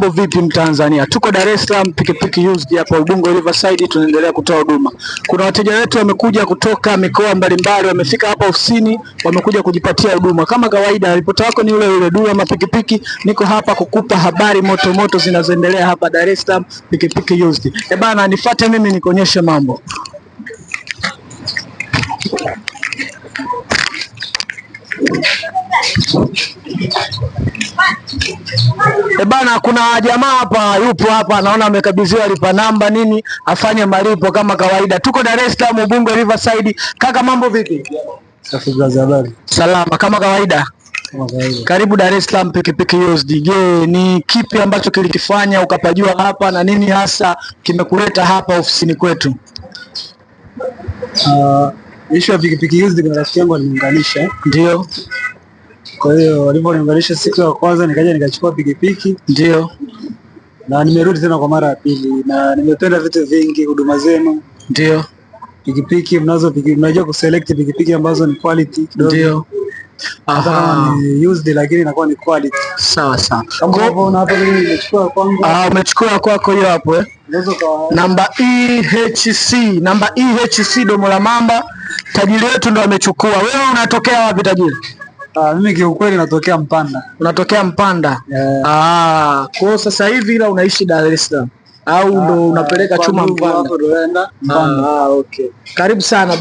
Vipi Mtanzania, tuko Dar es Salaam pikipiki used hapa Ubungo Riverside, tunaendelea kutoa huduma. Kuna wateja wetu wamekuja kutoka mikoa mbalimbali, wamefika hapa ofisini, wamekuja kujipatia huduma. Kama kawaida, ripota wako ni ule Dula Mapikipiki. Niko hapa kukupa habari moto moto zinazoendelea hapa Dar es Salaam pikipiki used. Bana, nifuate mimi nikuonyeshe mambo. Bana, kuna jamaa hapa yupo hapa, naona amekabidhiwa lipa namba nini, afanye malipo kama kawaida. Tuko Dar es Salaam Ubungo Riverside. Kaka, mambo vipi? Safi brother, habari? Salama kama kawaida. Karibu Dar es Salaam pikipiki used. Je, ni kipi ambacho kilikifanya ukapajua hapa na nini hasa kimekuleta hapa ofisini kwetu? Issue ya pikipiki used, kuna rafiki yangu aliniunganisha. Ndio. Kwa hiyo waliponiunganisha siku ya kwanza nikaja nikachukua pikipiki. Ndio. Na nimerudi tena kwa mara ya pili na nimependa vitu vingi, huduma zenu. Ndio. Pikipiki mnajua kuselect pikipiki ambazo ni quality. Ndio. Aha, ni used lakini inakuwa ni quality. Sawa sawa. Kama unaona hapa mimi nimechukua kwangu. Umechukua kwako hiyo hapo Namba EHC Domo la Mamba. Tajiri wetu ndo amechukua. Wewe unatokea wapi tajiri? Mimi kiukweli natokea Mpanda. Unatokea Mpanda? Yeah. Kwa sasa hivi ila unaishi Dar es Salaam au ndo unapeleka chuma Mpanda? Okay. Karibu sana.